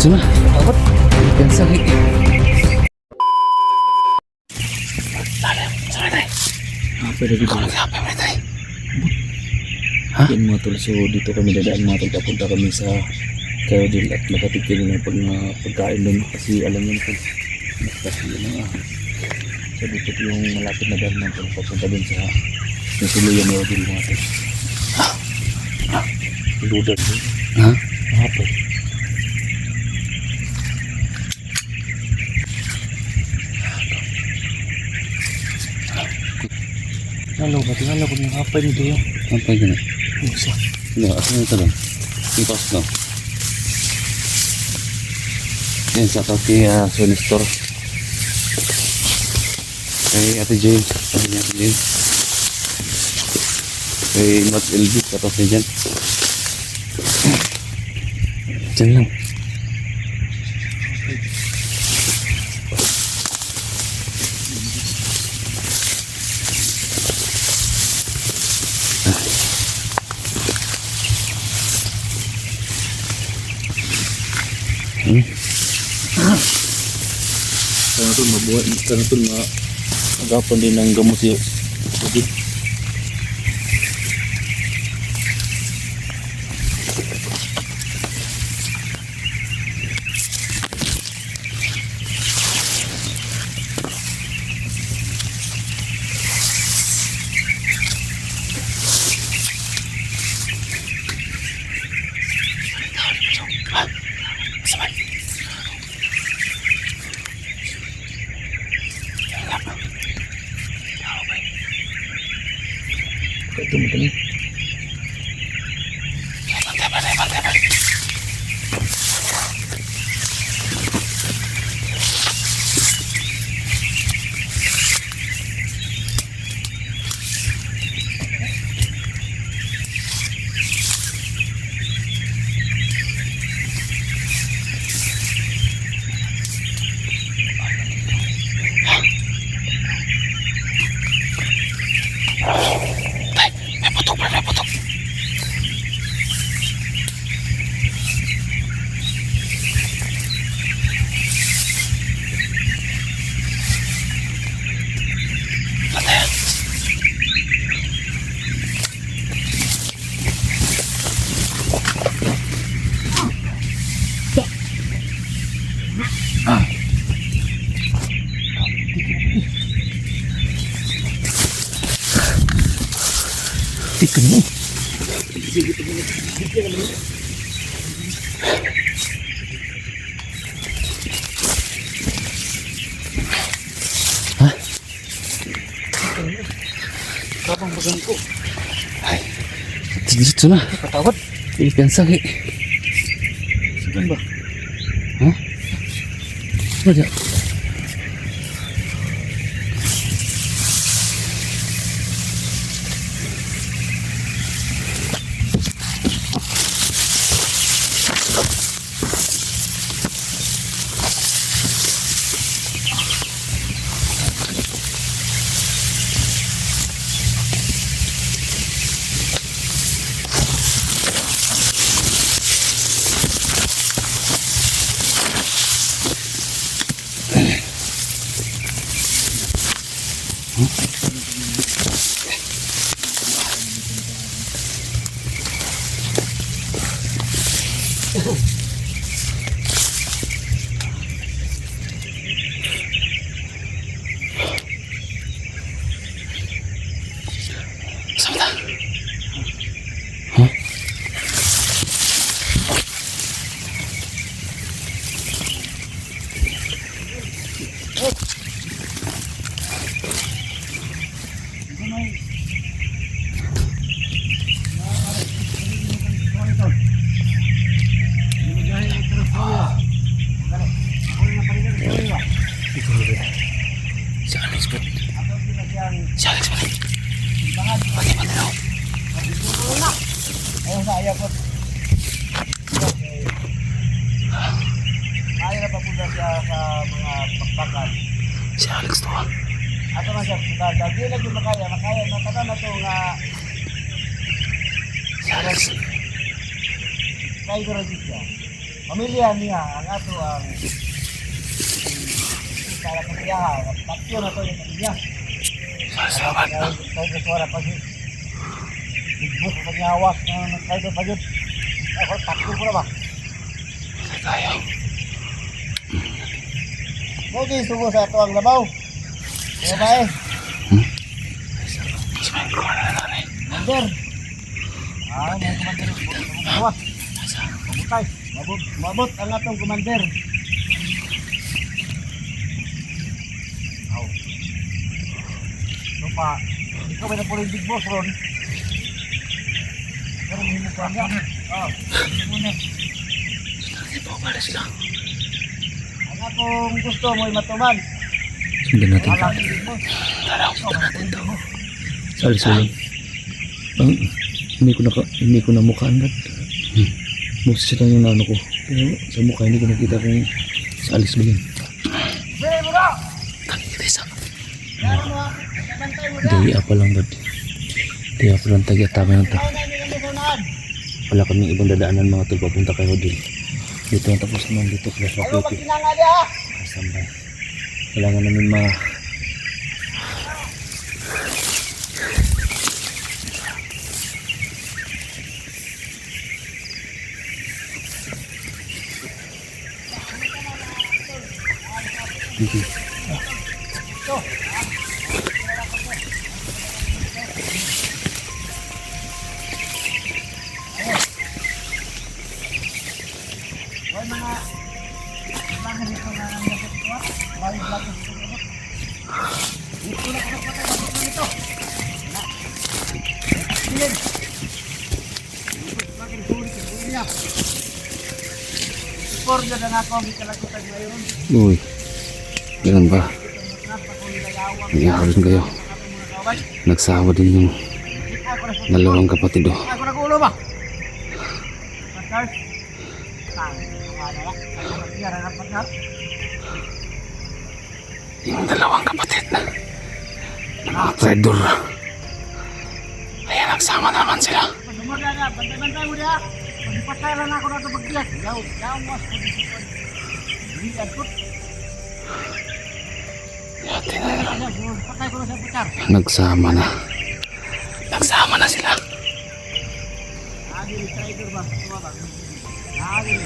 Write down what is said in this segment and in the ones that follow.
Diretso na. Dapat. Ikan sakit. Sama tayo. Apa dah dito? Apa mo tayo? Ha? Yan mga tol, so dito kami dadaan mga tol, papunta kami sa Kayodil at makatigil na pagkain doon kasi alam nyo po kasi yun nga so dito po yung malapit na daan mga tol, papunta doon sa Tuluyan ni Odil mga tol. Ludan doon. Ha? Hapon. Halo ko ng hapon nito yun. Apa yun? Isa. Hindi, asan ito lang? Ipas lang. Yan, sa ito kay Sony Store. Kay Ate Jane. Kay Ate Jane. Kay Mat LB. Katos niya dyan. Dyan lang. Sana ito mabuhay. Sana ito magapan din ng gamot yun. Odil. Sabay. Ito mo ito. Pantay. May putok. Pantay. Tikan mo. Ha? Kapang bagang ko. Ay. Diretso na. Patawad. Ikan sakit. Saan ba? Ha? Wala. Sama. Hah? Si Alex ba? Si Alex ba? Pati daw. Ayun sa ayaw ko. Ayaw na papunta siya sa mga pakpakan. Si Alex to. Ato na siya, dagi na yung makaya na tanan na ito nga Si Alex. kayo na dito siya. pamilya niya, ang ato ang para pamilya, patyo na to yung pamilya. Salamat na. Tayo sa suara pag ibus sa nyawas na tayo pa yun. Ako takbo ko na ba? Sa tayo. Mogi sugo sa ato ang labaw. Kaya ba eh? Sa may kuha na lang eh. Mander. May kumander. Bawas. Pabutay. Mabot ang atong kumander. Pa, ikaw may napuloy big boss ron. Pero hindi mo pa niya. Muna. Ibaw pala sila. Ang akong gusto mo ay matuman. Sundan natin to. Alam big boss. Tara, sundan natin to. Sa alis mo lang. Hindi ko na mukhaan ba? Moses lang yung ano ko. Pero sa mukha hindi ko nakita kung sa alis mo lang. Sige mo na! Tangin isa. Meron mo ha? Bantay mo na! Daya pa lang ba? Daya pa lang tagi-atama ng to. Kaya na hindi kami sunaan. Wala kaming ibang dadaanan mga tol papunta kay Rodel. Dito ang tapos naman dito kaya sa Ayaw Puti. magkinanga di ha? Kasambay. Kailangan namin Hoy mga mga dito na ang dapat ito ha? Bawin vlog ko dito dito. Dito na ako patay dito. Silid. Bakit suri ka? Uliya. Support na lang ako ang ikalagutan ngayon. Uy, ganun ba? Nangyari rin kayo. Nagsawa din yung dalawang kapatid oh. Ako nagulo ba? Partner? Yung dalawang kapatid na mga traidor. Ayan, nagsama naman sila. Dumada na, bantay-bantay mo na. Pagpatay lang ako na ito magbiyak. Yaw mas po dito. Hindi agkot. Yati na nila. Patay ko na sa putar. Nagsama na. Nagsama na sila. Lagi ni trader ba? Lagi ni.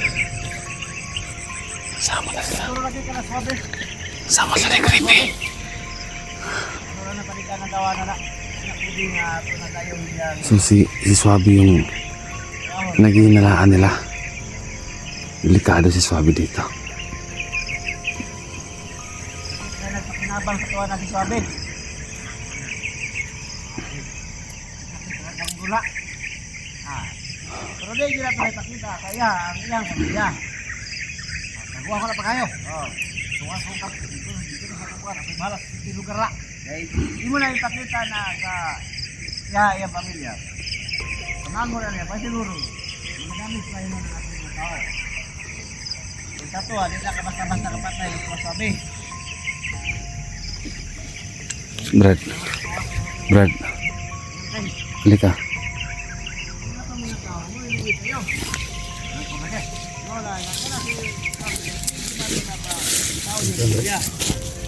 Nagsama na sila. Turo lagi ka na sabi. Sama sa creepy. Turo na palitan ng gawa na na. Nakudi nga ito na tayo hiyang. So si Swabe yung nagihinalaan nila. Delikado si Swabe dito. Kaya nagpakinabang sa tuwa na si Swabe. Ang gula. Pero di sila tayo pakita. Kaya ang ilang pamilya. Nagawa ko na pa kayo. Suwa-sungkap. Dito na sa kukuhan. Ako'y balas. Hindi lugar na. Hindi mo na ipakita na sa iyang pamilya. Kamango na niya. Pasiguro. Magamit pa yun ng ating mga tao. Yung tato, hindi na ka basta-basta kapatay. Ito masabi. Brad. Halika.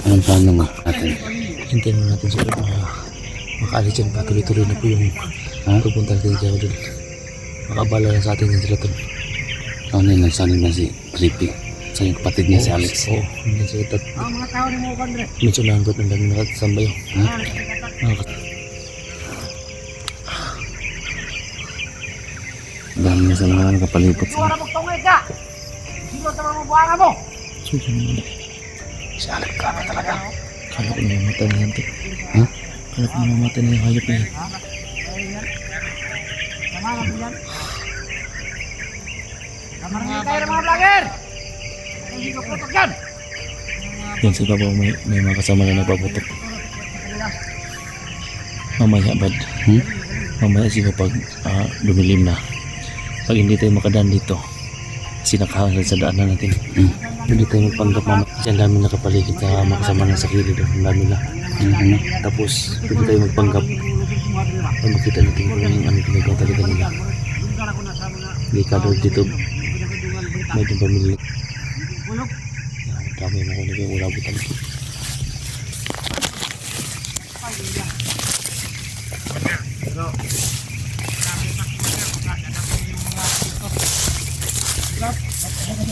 Anong plano mo natin? hintayin mo natin sila makaalis dyan pa. Tuloy-tuloy na po yung pupunta kay Rodel. Makabala lang sa atin yung sila tol. Ano yun, nagsanin na si Creepy sa yung kapatid niya si Alex. Oo, hindi sila Ang mga tao ni mo, Andre. medyo langgot ng dami nakasambay. Dami na sa mga nakapalipot Suara sila. mo tungay ka. Sino sa mga buwara mo? So, ganun. Si Alex ka ba talaga? Kala ko namamatay na yan tol. Ha? Kala ko namamatay na yung hayop na yan. Sama lang yan. Kamarang tayo ng mga vlogger. Hindi ko putok yan. Yan sa ibabaw may mga kasama na nagpaputok. Mamaya bad. Mamaya siguro pag dumilim na. Pag hindi tayo makadaan dito, sinakahan sa daanan natin. Hindi tayo magpanggap mamaya. Kasi ang dami nakapaligid na makasama na sa kilid. Ang dami na. Tapos pwede tayo magpanggap. Pag makita natin kung ano ginagawa talaga nila. Delikado dito. Medyo pamilya. Bulog. Kami mo ko na yung wala butang ko.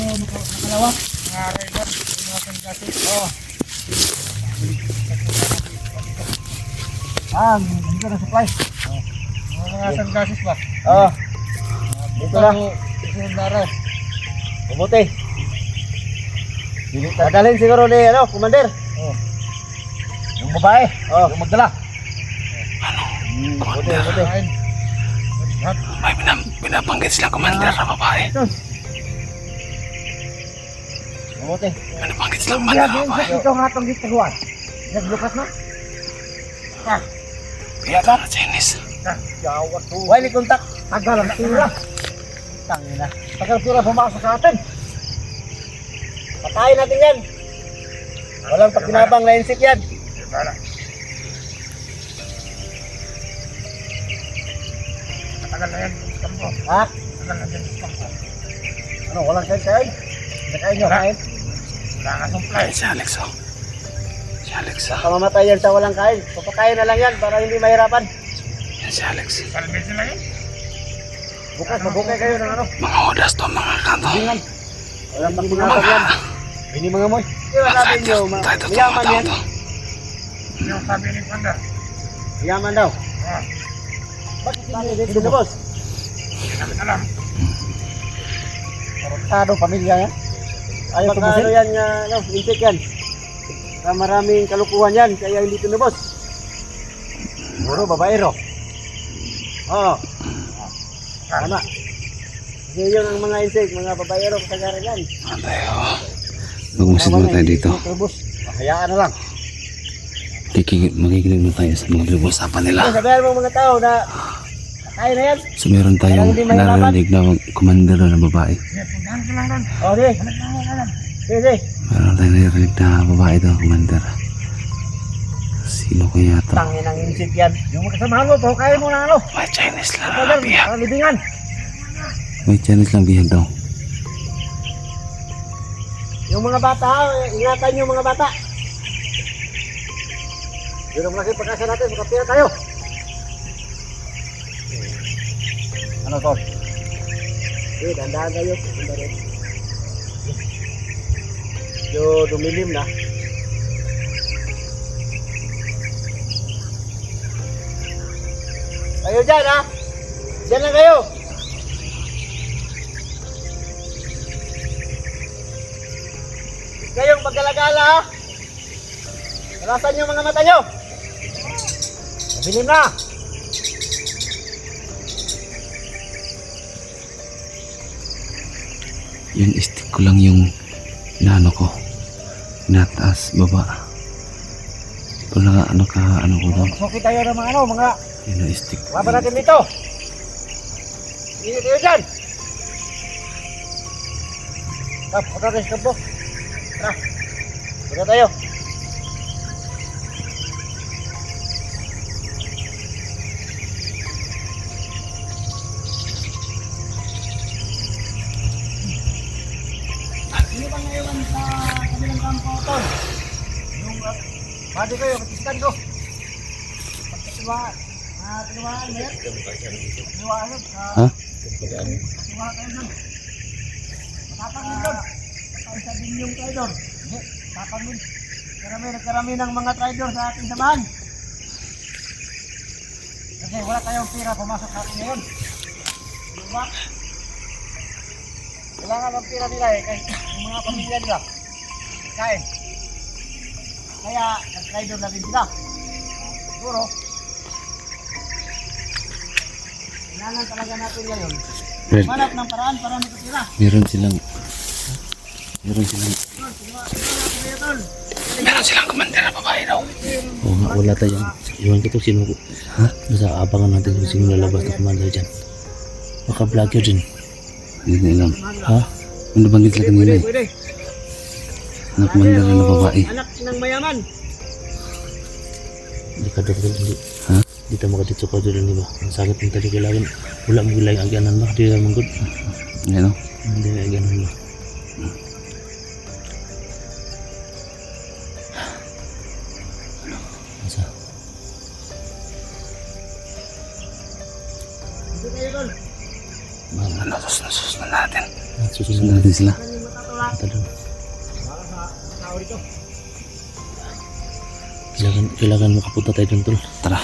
Makalawa. Mga rider. Mga sanggasis. Oo. Dito na supply. Mga sanggasis ba? Oo. Dito na. Dito na araw. Mabuti. Dadalhin siguro ni Commander. Oo. Yung babae. Oo. Yung magdala. Commander. May binabanggit sila commander na babae. Mabuti. Binabanggit sila commander na babae. Ito nga itong gitaguan. Naglukas na? Kaya na Chinese. Wali kontak. Tagal ang tira. Tangina. Tagal tira pumasok sa atin. Patayin natin yan. Walang pagkinabang na insik yan. Tagal na yan. Ha? Tagal na yan. Ano? Walang kain-kain? Nakain nyo kain? Wala nga supply. Si Alex oh. Si Alex ah. Pamamatay yan sa walang kain. Papakain na lang yan para hindi mahirapan. Yan si Alex. Bukas, mabukay kayo ng ano. Mga odas to, mga kanto. Bingan. Walang pagkinabang yan. Ini mga moy. Iwan natin nyo. Mayaman yan. Yung sabi ni Panda. Mayaman daw. Bakit hindi dito na boss? Alam. Karotado pamilya yan. Ayaw tumusin. Ano yan nga, insik yan. Maraming kalukuhan yan, kaya hindi tinubos. Puro babaero. Oo. Tama. Kasi yun ang mga insik, mga babaero kasagaran yan. Tayo. Magmasid muna tayo dito. Tinubos. Hayaan na lang. Makikinig mo tayo sa mga pinag-usapan nila. Sabihan mo mga tao na kaya na yan. So meron tayong narinig na commander na babae. Puntahan ko lang doon. O, sige. Sige. Meron tayong narinig na babae daw, commander. Sino kaya to? Tangin ang insik yan. Yung makasamahan mo, kaya mo na ano. May Chinese lang Tagal, na bihag. parang libingan. May Chinese lang bihag daw. Yung mga bata, ingatan yung mga bata. Yun ang laki pagkasa natin, makapira tayo. Ano to? Dandahan kayo. Yo, dumilim na. Kayo dyan ha? Dyan lang kayo. Kayong paggalagala ha? Alasan yung mga mata nyo. Mabilim na. Yung stick ko lang yung inaano ko. Inataas, baba. Ito lang ano ko daw. Suki tayo ng mga mga Yun ang stick. laban natin dito. Hindi kayo dyan. Punta tayo sa kampo. Tara. Punta tayo. Sino bang naiwan sa kabilang kampo ito? Yung body ko, yung katiskan ko. Pagkatiwaan. Tinuwaan mo yan? Tinuwaan yun. Ha? Tinuwaan tayo dun. Matapang yun dun. Sa binyong traidor. Hindi, tapang yun. Nagkarami ng mga traidor sa ating samahan. Kasi wala tayong pira pumasok sa atin ngayon. Diba? Kailangan ng pira nila eh, kasi yung mga pamilya nila. Kain. Kaya, nag-traidor na rin sila. Siguro, kailangan talaga natin ngayon. Red. Manap ng paraan para makatira. Meron silang commander na babae daw. Oo nga, wala tayo. Iwan ko to sino. Ha? Basta abangan natin kung sino lalabas na commander dyan. Baka vlogger din. Hindi na alam. Ha? Ano banggit sila kanina eh? Pwede. Na commander na babae. Anak ng mayaman. Hindi ka dapat hindi. Ha? Hindi tayo makadito ka doon, di ba? Ang sakit ng tali kailangan. Wala mo gilang aganan ba? Di naman good. Ano? Hindi na aganan ba? Asa? Dito kayo doon. Ano, susunod natin. Susunod Susunod natin sila. Ano yung matatula? Ata doon. Para sa tao dito. Kailangan makapunta tayo doon tol. Tara.